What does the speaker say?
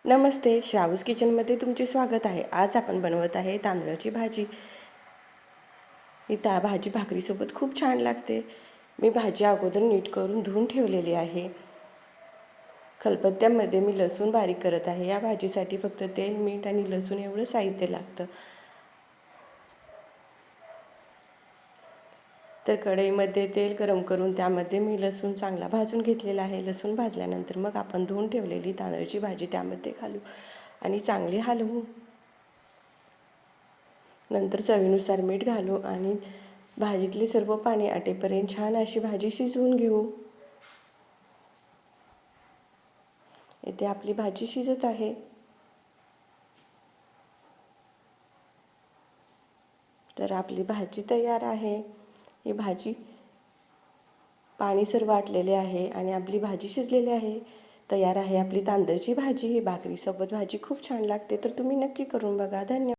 नमस्ते, श्रावस किचनमध्ये तुमचे स्वागत आहे. आज आपण बनवत आहे तांदळाची भाजी. ही भाजी भाकरीसोबत खूप छान लागते. मी भाजी अगोदर नीट करून धुवून ठेवलेली आहे. खलबत्त्यामध्ये मी लसूण बारीक करत आहे. या भाजीसाठी फक्त तेल, मीठ आणि लसूण एवढं साहित्य लागतं. तर कढईमध्ये तेल गरम करून त्यामध्ये मी लसूण चांगला भाजून घेतलेला आहे. लसूण भाजल्यानंतर मग आपण धुवून ठेवलेली तांदळाची भाजी त्यामध्ये घालू आणि चांगली हलवू. नंतर चवीनुसार मीठ घालू आणि भाजीतले सर्व पाणी आटेपर्यंत छान अशी भाजी शिजवून घेऊ. इथे आपली भाजी शिजत आहे. तर आपली भाजी तयार आहे. ही भाजी पाणी सर्व आटलेले आहे आणि आपली भाजी शिजलेली आहे. तयार आहे आपली तांदळाची भाजी. ही भाकरीसोबत भाजी खूप छान लागते. तर तुम्ही नक्की करून बघा. धन्यवाद.